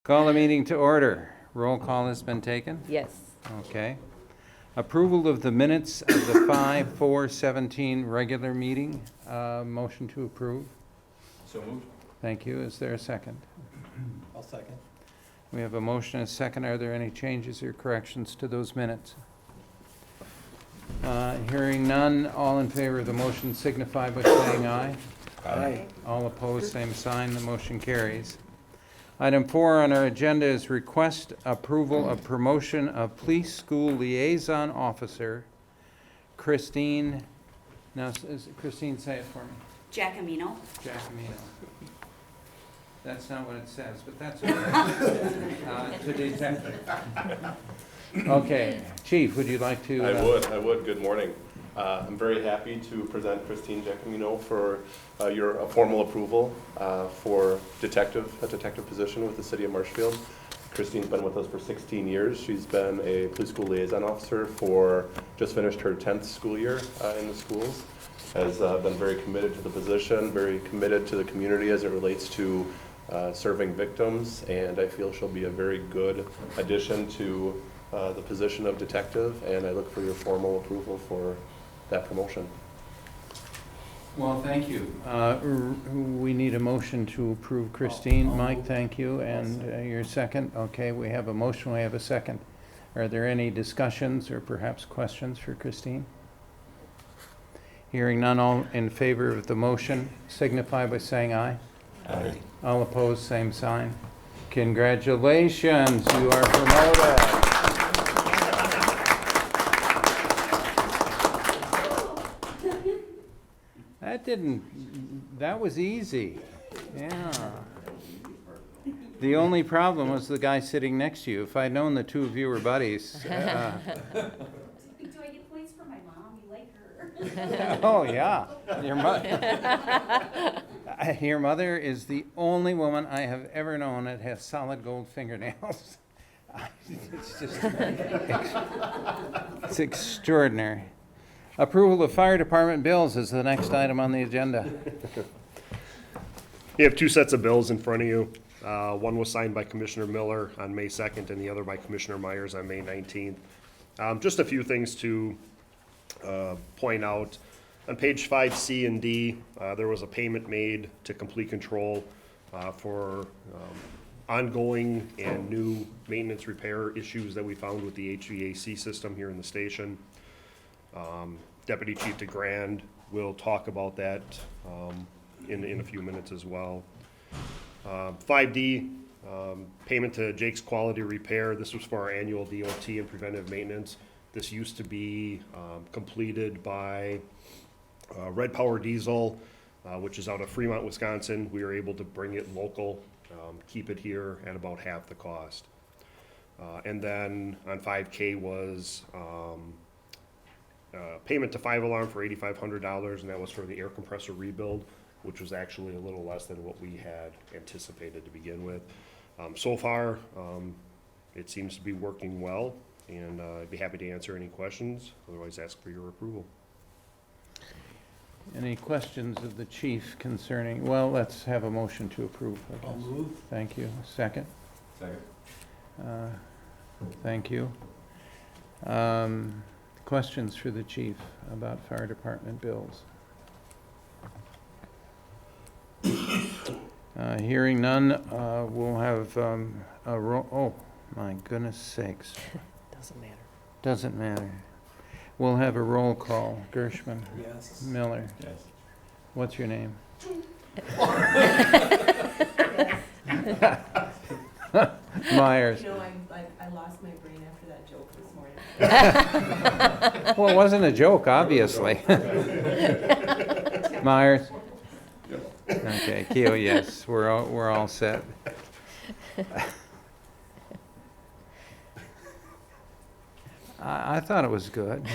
Call the meeting to order. Roll call has been taken. Yes. Okay. Approval of the minutes of the 5/4/17 regular meeting. Motion to approve. So moved. Thank you. Is there a second? I'll second. We have a motion and a second. Are there any changes or corrections to those minutes? Hearing none, all in favor of the motion signify by saying aye. Aye. All opposed, same sign. The motion carries. Item 4 on our agenda is request approval of promotion of police school liaison officer, Christine. Now, Christine, say it for me. Giacomino. Giacomino. That's not what it says, but that's okay. To detective. Okay, Chief, would you like to? I would. Good morning. I'm very happy to present Christine Giacomino for your formal approval for a detective position with the City of Marshfield. Christine's been with us for 16 years. She's been a police school liaison officer for, just finished her 10th school year in the schools. Has been very committed to the position, very committed to the community as it relates to serving victims, and I feel she'll be a very good addition to the position of detective, and I look for your formal approval for that promotion. Well, thank you. We need a motion to approve Christine. Mike, thank you. And your second? Okay, we have a motion, we have a second. Are there any discussions or perhaps questions for Christine? Hearing none, all in favor of the motion signify by saying aye. Aye. All opposed, same sign. Congratulations, you are promoted. That was easy. Yeah. The only problem was the guy sitting next to you. If I'd known the two of you were buddies. Do I get points for my mom? You like her? Oh, yeah. Your mother is the only woman I have ever known that has solid gold fingernails. It's just, it's extraordinary. Approval of fire department bills is the next item on the agenda. You have two sets of bills in front of you. One was signed by Commissioner Miller on May 2nd and the other by Commissioner Myers on May 19th. Just a few things to point out. On page 5C and D, there was a payment made to Complete Control for ongoing and new maintenance repair issues that we found with the HVAC system here in the station. Deputy Chief DeGrand will talk about that in a few minutes as well. 5D, payment to Jake's Quality Repair. This was for our annual DOT and preventive maintenance. This used to be completed by Red Power Diesel, which is out of Fremont, Wisconsin. We were able to bring it local, keep it here at about half the cost. And then on 5K was payment to 5 Alarm for $8,500, and that was for the air compressor rebuild, which was actually a little less than what we had anticipated to begin with. So far, it seems to be working well, and I'd be happy to answer any questions. Otherwise, ask for your approval. Any questions of the chief concerning, well, let's have a motion to approve, I guess. I'll move. Thank you. Second? Second. Thank you. Questions for the chief about fire department bills? Hearing none, we'll have a roll. Oh, my goodness sakes. Doesn't matter. Doesn't matter. We'll have a roll call. Gershman. Yes. Miller. Yes. What's your name? Myers. You know, I lost my brain after that joke this morning. Well, it wasn't a joke, obviously. Myers? Okay, Keo, yes, we're all set. I thought it was good.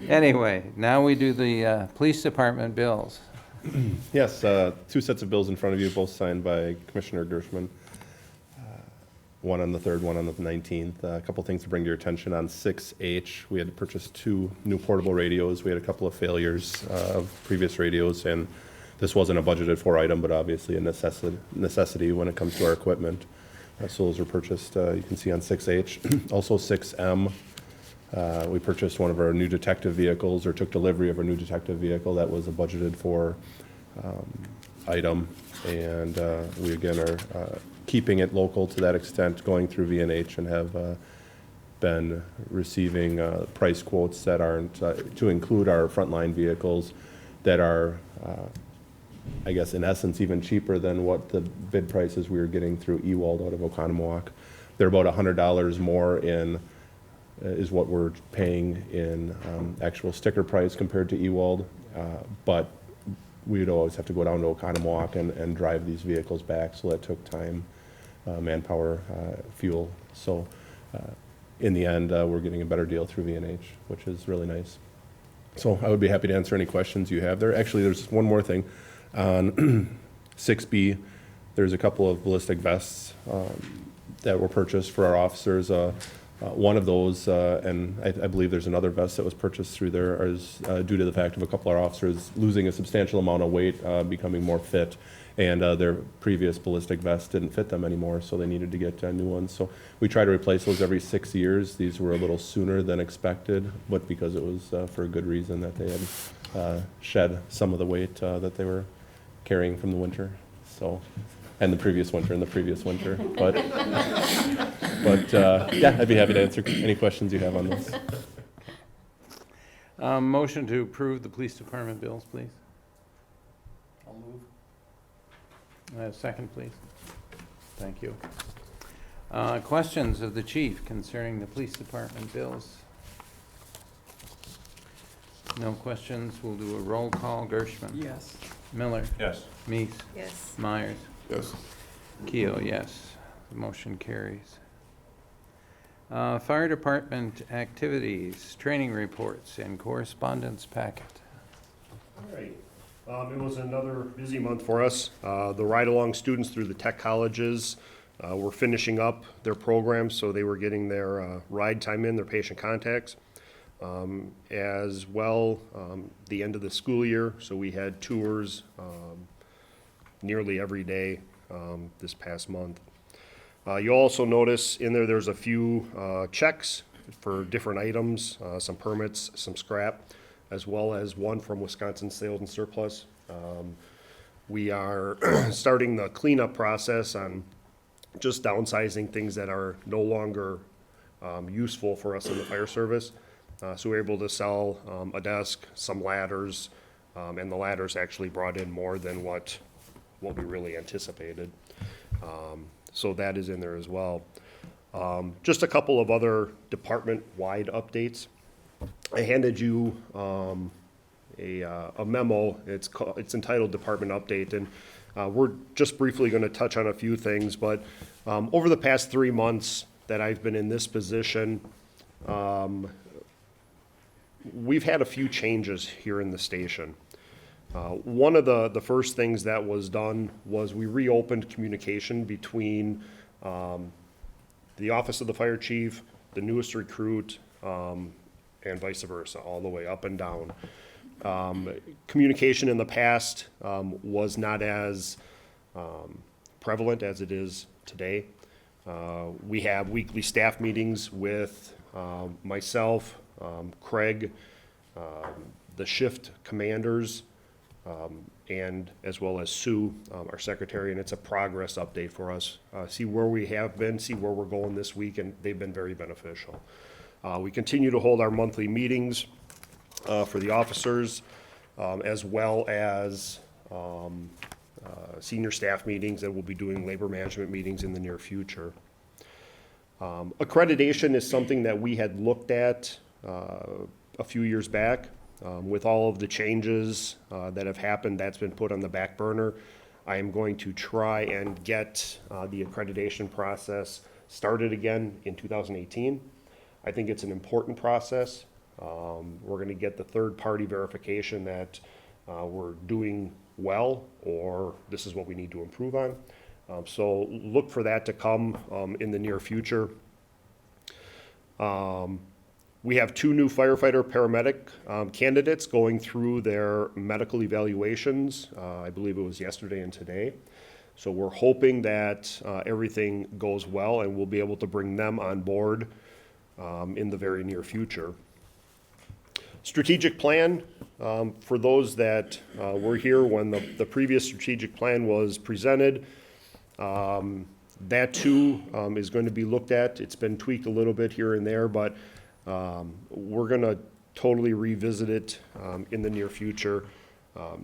Anyway, now we do the police department bills. Yes, two sets of bills in front of you, both signed by Commissioner Gershman. One on the 3rd, one on the 19th. A couple things to bring to your attention on 6H. We had to purchase 2 new portable radios. We had a couple of failures of previous radios, and this wasn't a budgeted for item, but obviously a necessity when it comes to our equipment. So those were purchased, you can see on 6H. Also 6M, we purchased one of our new detective vehicles, or took delivery of our new detective vehicle. That was a budgeted for item. And we again are keeping it local to that extent, going through VNH, and have been receiving price quotes that aren't, to include our frontline vehicles that are, I guess, in essence, even cheaper than what the bid prices we were getting through Ewald out of Oconomowoc. They're about $100 more in, is what we're paying in actual sticker price compared to Ewald. But we would always have to go down to Oconomowoc and drive these vehicles back, so that took time, manpower, fuel. So in the end, we're getting a better deal through VNH, which is really nice. So I would be happy to answer any questions you have there. Actually, there's one more thing. On 6B, there's a couple of ballistic vests that were purchased for our officers. One of those, and I believe there's another vest that was purchased through there, is due to the fact of a couple of our officers losing a substantial amount of weight, becoming more fit, and their previous ballistic vests didn't fit them anymore, so they needed to get new ones. So we try to replace those every 6 years. These were a little sooner than expected, but because it was for a good reason that they had shed some of the weight that they were carrying from the winter. So, and the previous winter and the previous winter, but yeah, I'd be happy to answer any questions you have on this. Motion to approve the police department bills, please. I'll move. Second, please. Thank you. Questions of the chief concerning the police department bills? No questions. We'll do a roll call. Gershman. Yes. Miller. Yes. Meese. Yes. Myers. Yes. Keel, yes. The motion carries. Fire department activities, training reports, and correspondence packet. All right. It was another busy month for us. The ride-along students through the tech colleges were finishing up their programs, so they were getting their ride time in, their patient contacts. As well, the end of the school year, so we had tours nearly every day this past month. You'll also notice in there's a few checks for different items, some permits, some scrap, as well as one from Wisconsin Sales and Surplus. We are starting the cleanup process on just downsizing things that are no longer useful for us in the fire service. So we're able to sell a desk, some ladders, and the ladders actually brought in more than what we really anticipated. So that is in there as well. Just a couple of other department-wide updates. I handed you a memo. It's entitled Department Update, and we're just briefly going to touch on a few things. But over the past 3 months that I've been in this position, we've had a few changes here in the station. One of the first things that was done was we reopened communication between the Office of the Fire Chief, the newest recruit, and vice versa, all the way up and down. Communication in the past was not as prevalent as it is today. We have weekly staff meetings with myself, Craig, the shift commanders, and as well as Sue, our secretary, and it's a progress update for us. See where we have been, see where we're going this week, and they've been very beneficial. We continue to hold our monthly meetings for the officers, as well as senior staff meetings, and we'll be doing labor management meetings in the near future. Accreditation is something that we had looked at a few years back. With all of the changes that have happened, that's been put on the back burner. I am going to try and get the accreditation process started again in 2018. I think it's an important process. We're going to get the third-party verification that we're doing well, or this is what we need to improve on. So look for that to come in the near future. We have 2 new firefighter paramedic candidates going through their medical evaluations. I believe it was yesterday and today. So we're hoping that everything goes well and we'll be able to bring them on board in the very near future. Strategic plan, for those that were here when the previous strategic plan was presented, that too is going to be looked at. It's been tweaked a little bit here and there, but we're going to totally revisit it in the near future,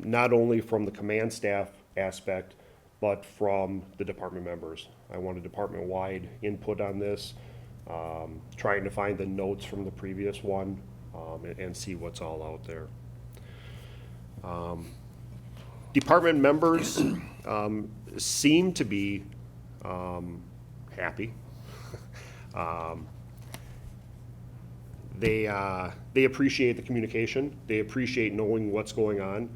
not only from the command staff aspect, but from the department members. I want a department-wide input on this, trying to find the notes from the previous one and see what's all out there. Department members seem to be happy. They appreciate the communication. They appreciate knowing what's going on.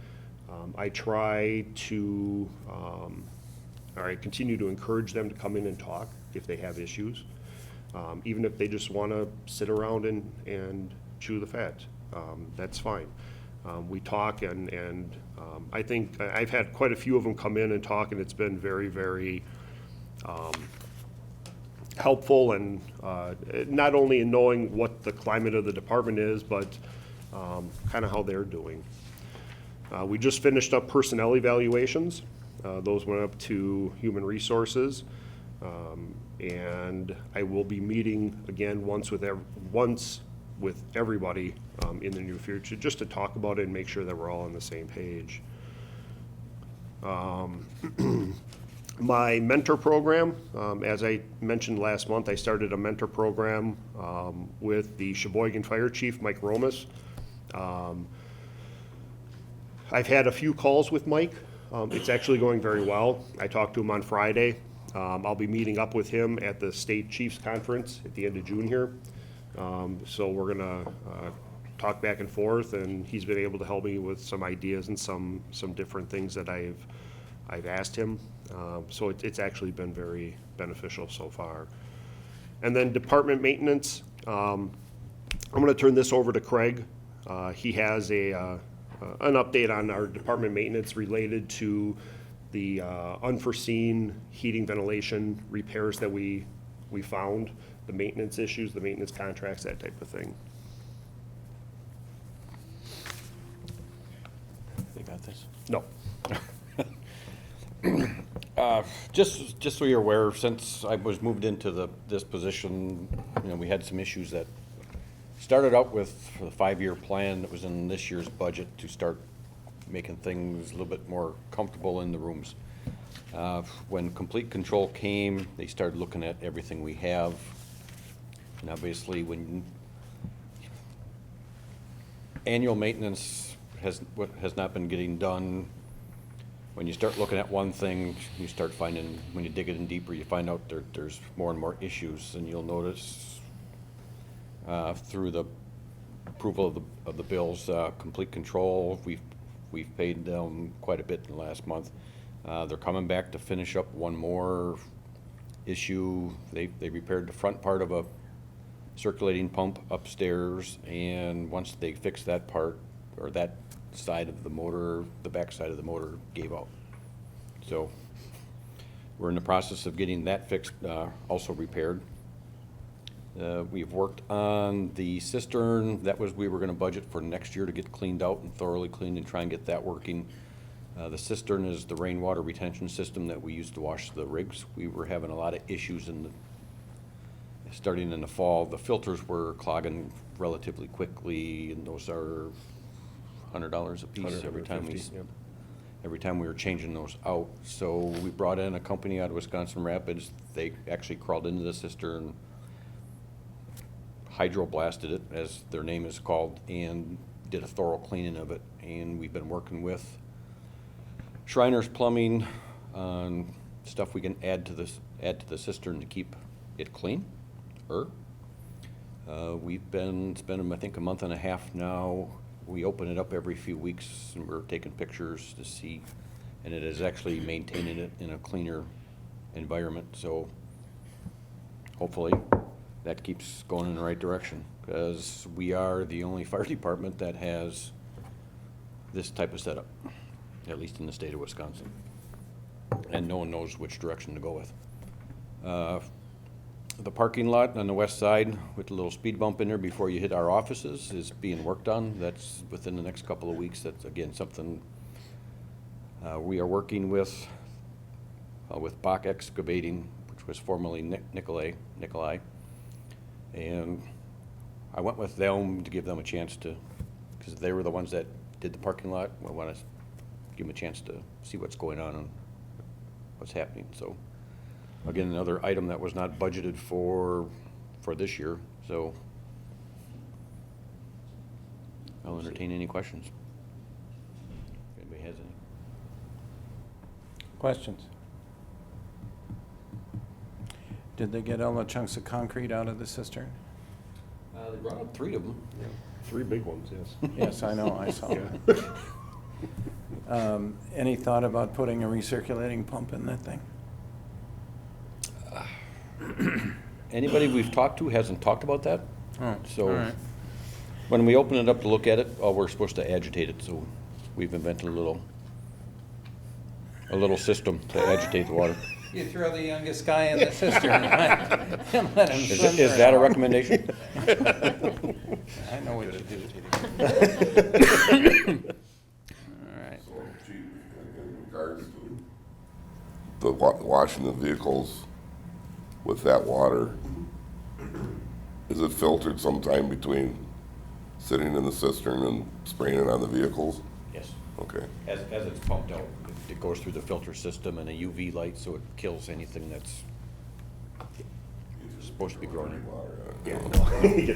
I try to, or I continue to encourage them to come in and talk if they have issues, even if they just want to sit around and chew the fat. That's fine. We talk, and I think I've had quite a few of them come in and talk, and it's been very, very helpful, and not only in knowing what the climate of the department is, but kind of how they're doing. We just finished up personnel evaluations. Those went up to Human Resources, and I will be meeting again once with everybody in the near future, just to talk about it and make sure that we're all on the same page. My mentor program, as I mentioned last month, I started a mentor program with the Sheboygan Fire Chief, Mike Romas. I've had a few calls with Mike. It's actually going very well. I talked to him on Friday. I'll be meeting up with him at the State Chiefs Conference at the end of June here. So we're gonna talk back and forth, and he's been able to help me with some ideas and some different things that I've asked him. So it's actually been very beneficial so far. And then department maintenance, I'm gonna turn this over to Craig. He has an update on our department maintenance related to the unforeseen heating, ventilation repairs that we found, the maintenance issues, the maintenance contracts, that type of thing. They got this. No. Just so you're aware, since I was moved into this position, we had some issues that started out with the 5-year plan that was in this year's budget to start making things a little bit more comfortable in the rooms. When Complete Control came, they started looking at everything we have. And obviously, when annual maintenance has not been getting done, when you start looking at one thing, you start finding, when you dig it in deeper, you find out there's more and more issues. And you'll notice through the approval of the bills, Complete Control, we've paid them quite a bit in the last month. They're coming back to finish up one more issue. They repaired the front part of a circulating pump upstairs, and once they fixed that part, or that side of the motor, the back side of the motor gave out. So we're in the process of getting that fixed, also repaired. We've worked on the cistern. We were gonna budget for next year to get cleaned out and thoroughly cleaned and try and get that working. The cistern is the rainwater retention system that we use to wash the rigs. We were having a lot of issues starting in the fall. The filters were clogging relatively quickly, and those are $100 a piece every time we were changing those out. So we brought in a company out of Wisconsin Rapids. They actually crawled into the cistern, hydroblasted it, as their name is called, and did a thorough cleaning of it. And we've been working with Shriners Plumbing on stuff we can add to the cistern to keep it clean. We've been spending, I think, a month and a half now. We open it up every few weeks, and we're taking pictures to see, and it is actually maintaining it in a cleaner environment. So hopefully that keeps going in the right direction, because we are the only fire department that has this type of setup, at least in the state of Wisconsin. and no one knows which direction to go with. The parking lot on the west side with the little speed bump in there before you hit our offices is being worked on. That's within the next couple of weeks. That's, again, something we are working with Bach Excavating, which was formerly Nicolai. And I went with them to give them a chance to, because they were the ones that did the parking lot. I want to give them a chance to see what's going on and what's happening. So, again, another item that was not budgeted for this year. So I'll entertain any questions. If anybody has any. Questions? Did they get all the chunks of concrete out of the cistern? They brought up 3 of them. 3 big ones, yes. Yes, I know, I saw Yeah. that. Any thought about putting a recirculating pump in that thing? Anybody we've talked to hasn't talked about that. Oh, So- all right. When we open it up to look at it, we're supposed to agitate it, so we've invented a little system to agitate the water. You throw the youngest guy in the cistern and let him swim for Is an that a hour. recommendation? I know what you do. All right. So, Chief, in regards to the washing the vehicles with that water, is it filtered sometime between sitting in the cistern and spraying it on the vehicles? Yes. Okay. As it's pumped out, it goes through the filter system and a UV light, so it kills anything that's supposed to be growing in.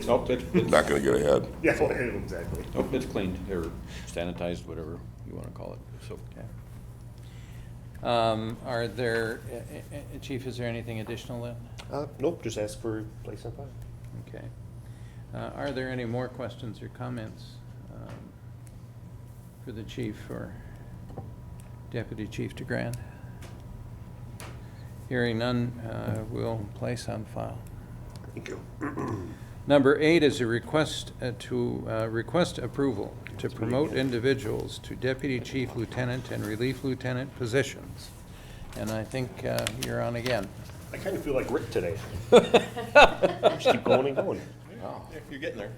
Nope, it's, Not gonna get ahead. Yeah, exactly. nope, it's cleaned, or sanitized, whatever you want to call it, so. Okay. Are there, Chief, is there anything additional then? Nope, just ask for place on file. Okay. Are there any more questions or comments for the chief or Deputy Chief DeGrand? Hearing none, we'll place on file. Thank you. Number 8 is a request request approval to promote individuals to Deputy Chief Lieutenant and Relief Lieutenant positions. And I think you're on again. I kind of feel like Rick today. Just keep going and going. You're getting there.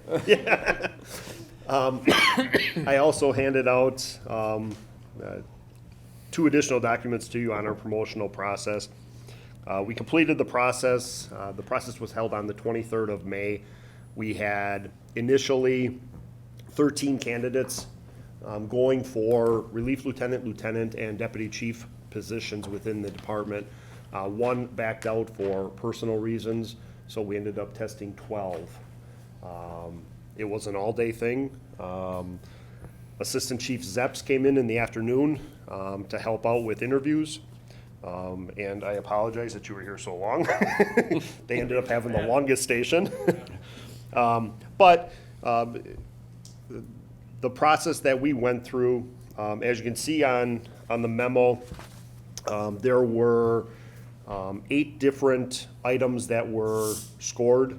I also handed out 2 additional documents to you on our promotional process. We completed the process. The process was held on the 23rd of May. We had initially 13 candidates going for relief lieutenant, lieutenant, and deputy chief positions within the department. 1 backed out for personal reasons, so we ended up testing 12. It was an all-day thing. Assistant Chief Zeps came in the afternoon to help out with interviews. And I apologize that you were here so long. They ended up having the longest station. But the process that we went through, as you can see on the memo, there were 8 different items that were scored.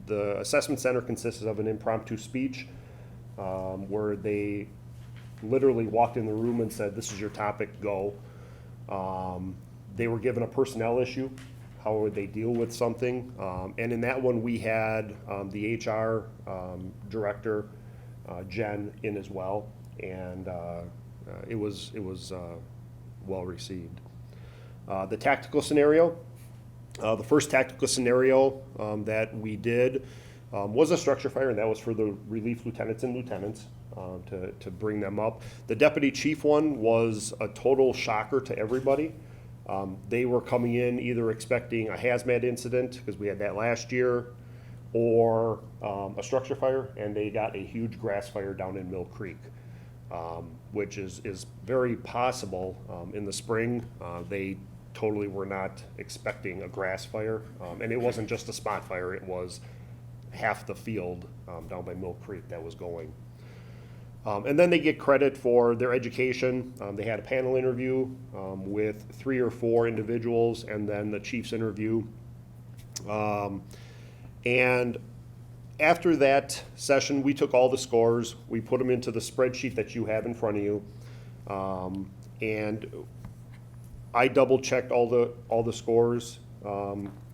The assessment center consisted of an impromptu speech where they literally walked in the room and said, "This is your topic, go." They were given a personnel issue, how would they deal with something? And in that one, we had the HR director, Jen, in as well, and it was well received. The tactical scenario, the first tactical scenario that we did was a structure fire, and that was for the relief lieutenants and lieutenants to bring them up. The deputy chief one was a total shocker to everybody. They were coming in either expecting a hazmat incident, because we had that last year, or a structure fire, and they got a huge grass fire down in Mill Creek, which is very possible in the spring. They totally were not expecting a grass fire, and it wasn't just a spot fire, it was half the field down by Mill Creek that was going. And then they get credit for their education. They had a panel interview with 3 or 4 individuals, and then the chief's interview. And after that session, we took all the scores, we put them into the spreadsheet that you have in front of you. And I double-checked all the scores.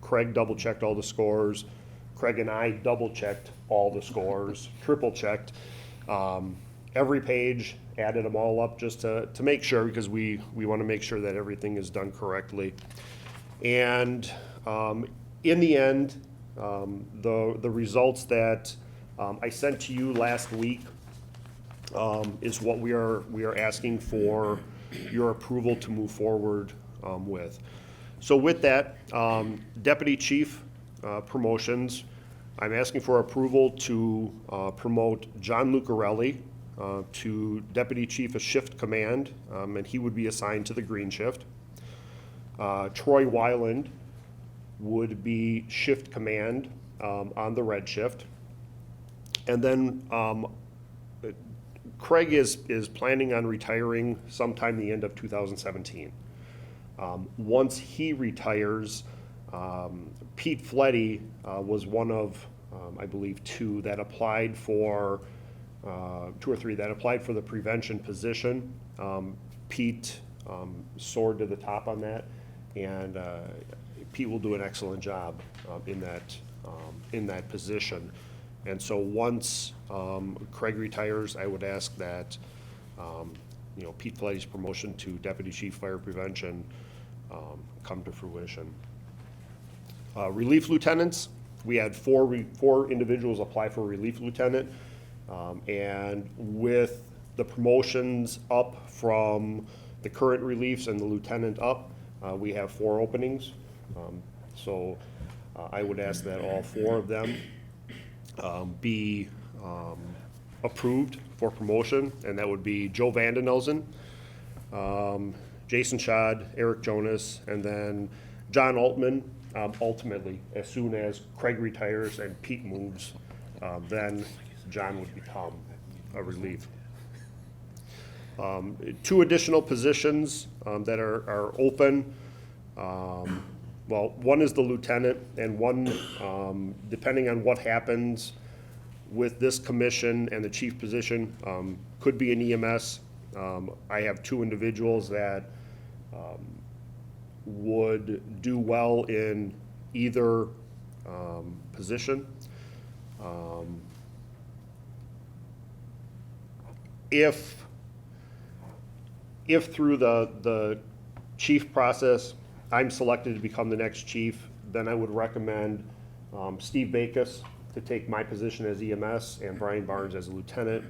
Craig double-checked all the scores. Craig and I double-checked all the scores, triple-checked. Every page, added them all up just to make sure, because we want to make sure that everything is done correctly. And in the end, the results that I sent to you last week is what we are asking for your approval to move forward with. So with that, Deputy Chief promotions, I'm asking for approval to promote John Lucarelli to Deputy Chief of Shift Command, and he would be assigned to the green shift. Troy Weiland would be Shift Command on the red shift. And then Craig is planning on retiring sometime the end of 2017. Once he retires, Pete Fletty was one of, I believe, two that applied for, two or three that applied for the prevention position. Pete soared to the top on that, and Pete will do an excellent job in that position. And so once Craig retires, I would ask that Pete Fletty's promotion to Deputy Chief Fire Prevention come to fruition. Relief lieutenants, we had four individuals apply for relief lieutenant, and with the promotions up from the current reliefs and the lieutenant up, we have 4 openings. So I would ask that all 4 of them be approved for promotion, and that would be Joe Vandenelzen, Jason Schad, Eric Jonas, and then John Altman. Ultimately, as soon as Craig retires and Pete moves, then John would become a relief. 2 additional positions that are open. Well, one is the lieutenant, and one, depending on what happens with this commission and the chief position, could be an EMS. I have 2 individuals that would do well in either position. If through the chief process I'm selected to become the next chief, then I would recommend Steve Backus to take my position as EMS and Brian Barnes as a lieutenant.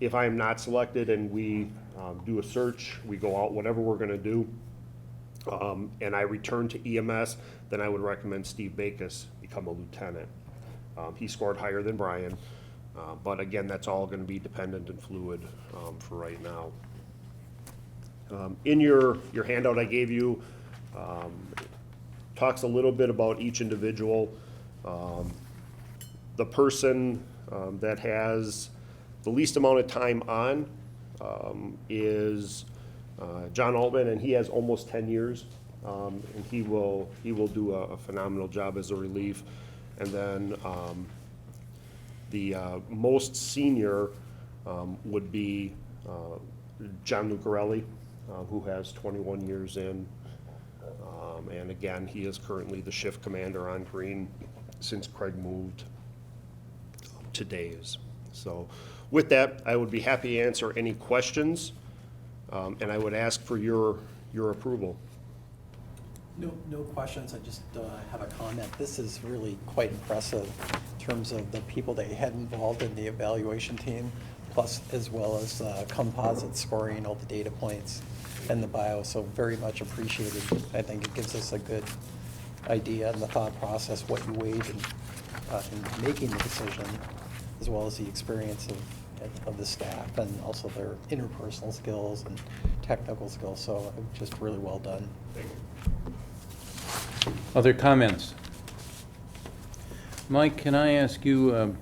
If I am not selected and we do a search, we go out, whatever we're gonna do, and I return to EMS, then I would recommend Steve Backus become a lieutenant. He scored higher than Brian, but again, that's all gonna be dependent and fluid for right now. In your handout I gave you, talks a little bit about each individual. The person that has the least amount of time on is John Altman, and he has almost 10 years, and he will do a phenomenal job as a relief. And then the most senior would be John Lucarelli, who has 21 years in. And again, he is currently the shift commander on green since Craig moved to days. So with that, I would be happy to answer any questions, and I would ask for your approval. No questions, I just have a comment. This is really quite impressive in terms of the people that you had involved in the evaluation team, plus as well as composite scoring, all the data points and the bio, so very much appreciated. I think it gives us a good idea and the thought process, what you weighed in making the decision, as well as the experience of the staff and also their interpersonal skills and technical skills, so just really well done. Thank you. Other comments? Mike, can I ask you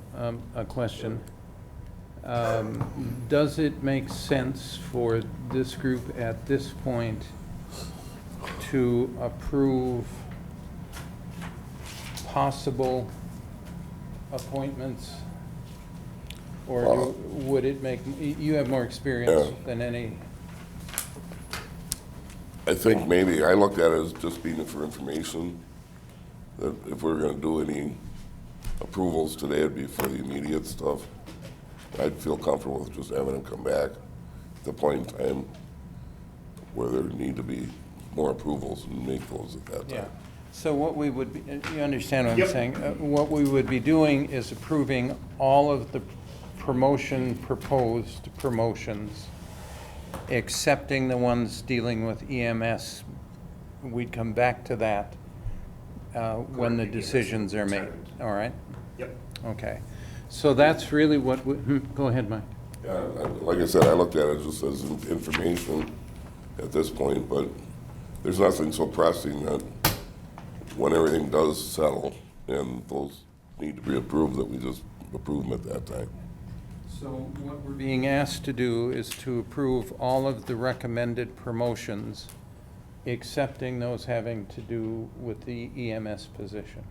a question? Does it make sense for this group at this point to approve possible appointments? Or would it make, you have more experience than any? I think maybe, I looked at it as just being for information, that if we were gonna do any approvals today, it'd be for the immediate stuff. I'd feel comfortable with just having them come back at the point in time where there need to be more approvals and make those at that Yeah. time. So what we would, you understand what I'm Yep. saying? What we would be doing is approving all of the proposed promotions, excepting the ones dealing with EMS. We'd come back to that when the Correct, decisions are made, lieutenant. all right? Yep. Okay. So that's really what, go ahead, Mike. Yeah, like I said, I looked at it just as information at this point, but there's nothing so pressing that when everything does settle and those need to be approved, that we just approve them at that time. So what we're being asked to do is to approve all of the recommended promotions, excepting those having to do with the EMS position.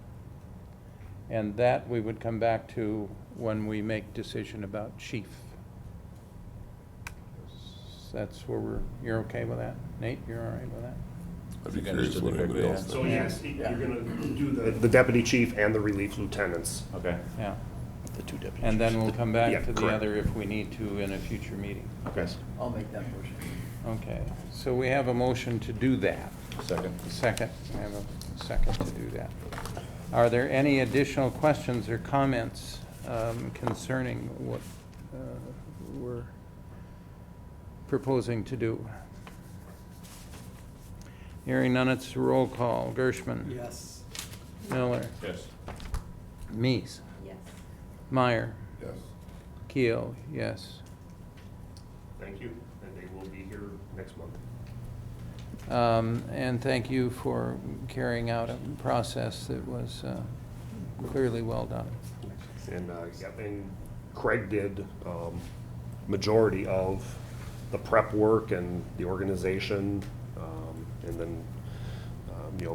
And that we would come back to when we make decision about chief. That's where you're okay with that? Nate, you're all right with that? I'd be I curious understood what the anybody criteria. else So thinks. yes, you're gonna do the deputy chief and the relief lieutenants. Okay. Yeah. The two deputies. And then we'll come back Yeah, to the correct. other if we need to in a future meeting. Okay. I'll make that motion. Okay, so we have a motion to do that. Second. Second, I have a second to do that. Are there any additional questions or comments concerning what we're proposing to do? Hearing none, it's a roll call. Gershman? Yes. Miller? Yes. Meese? Yes. Meyer? Yes. Keel? Yes. Thank you, and they will be here next month. And thank you for carrying out a process that was clearly well done. And, yep, and Craig did, majority of the prep work and the organization, and then,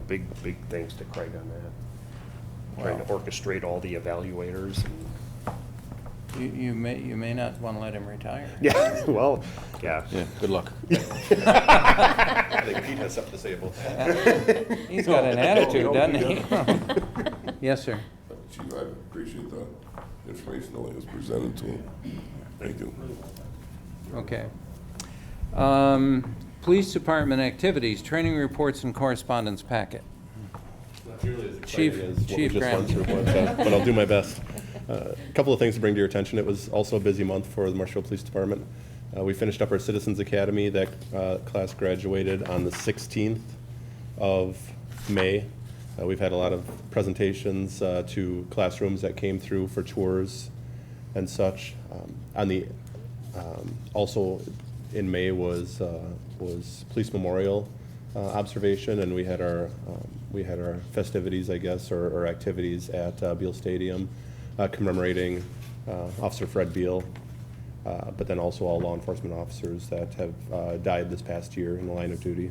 big thanks to Craig on that. Trying to Wow. orchestrate all the evaluators and, You may not want to let him retire. yeah, well, yeah. Yeah, good luck. I think Pete has something to say about that. He's got an attitude, doesn't he? Yes, sir. Chief, I appreciate the information that was presented to him. Thank you. Okay. Police Department activities, training reports and correspondence packet. Not nearly as Chief- exciting as what we Chief just went Graham. through, but I'll do my best. A couple of things to bring to your attention. It was also a busy month for the Marshfield Police Department. We finished up our Citizens Academy. That class graduated on the 16th of May. We've had a lot of presentations to classrooms that came through for tours and such. Also in May was Police Memorial observation, and we had our festivities, I guess, or activities at Beal Stadium commemorating Officer Fred Beal, but then also all law enforcement officers that have died this past year in the line of duty.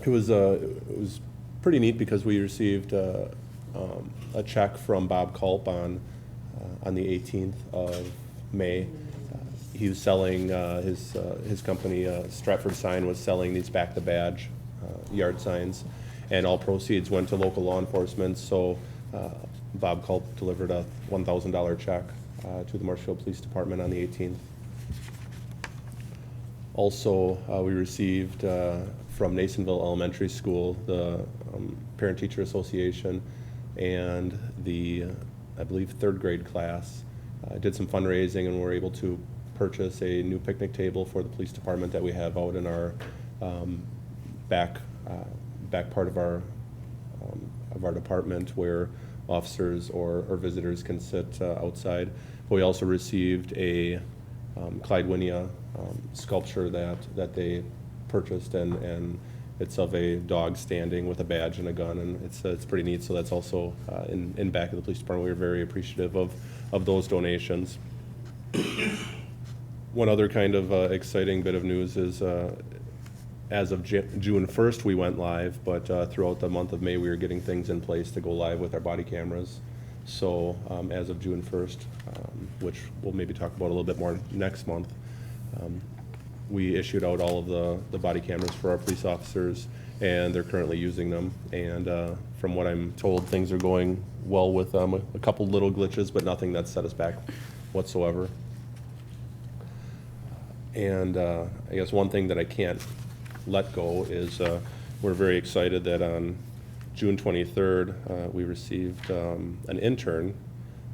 It was pretty neat because we received a check from Bob Culp on the 18th of May. He was selling, his company, Stratford Sign, was selling these Back the Badge yard signs, and all proceeds went to local law enforcement. So Bob Culp delivered a $1,000 check to the Marshfield Police Department on the 18th. Also, we received from Nasonville Elementary School, the Parent-Teacher Association, and the, I believe, third grade class did some fundraising, and were able to purchase a new picnic table for the police department that we have out in our back part of our department, where officers or visitors can sit outside. But we also received a Clyde Winia sculpture that they purchased, and it's of a dog standing with a badge and a gun, and it's pretty neat. So that's also in back of the police department. We were very appreciative of those donations. One other kind of exciting bit of news is as of June 1st, we went live, but throughout the month of May, we were getting things in place to go live with our body cameras. So as of June 1st, which we'll maybe talk about a little bit more next month, we issued out all of the body cameras for our police officers, and they're currently using them. And from what I'm told, things are going well with them. A couple little glitches, but nothing that's set us back whatsoever. And I guess one thing that I can't let go is we're very excited that on June 23rd, we received an intern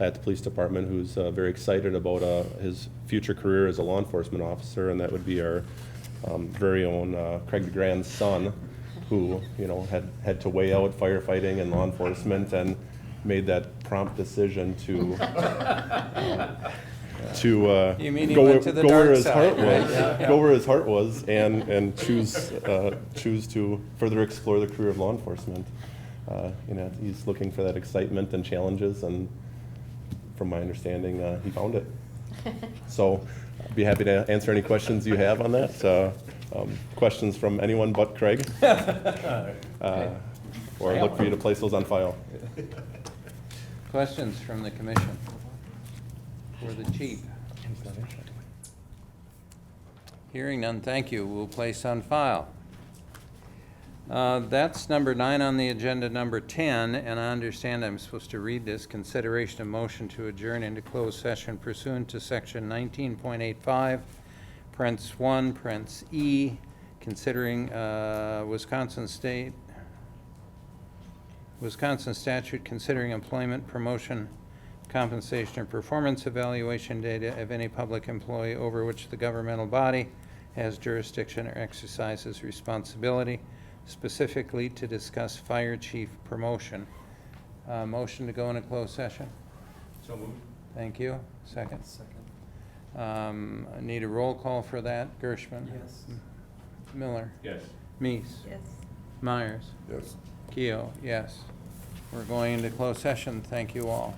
at the police department who's very excited about his future career as a law enforcement officer, and that would be our very own Craig DeGrand's son, who, you know, had to weigh out firefighting and law enforcement and made that prompt decision to You mean he go went to the go where dark his side, heart right? was, Yeah. go where his heart was, and choose to further explore the career of law enforcement. You know, he's looking for that excitement and challenges, and from my understanding, he found it. So, I'd be happy to answer any questions you have on that. Questions from anyone but Craig, or look for you to place those on file. Questions from the commission for the chief? Hearing none, thank you. We'll place on file. That's number 9 on the agenda, number 10, and I understand I'm supposed to read this. Consideration of motion to adjourn into closed session pursuant to section 19.85, parens 1, parens E, considering Wisconsin statute considering employment, promotion, compensation, or performance evaluation data of any public employee over which the governmental body has jurisdiction or exercises responsibility, specifically to discuss fire chief promotion. Motion to go into closed session? So moved. Thank you. Second? Second. I need a roll call for that. Gershman? Yes. Miller? Yes. Meese? Yes. Myers? Yes. Keo, yes. We're going into closed session. Thank you all.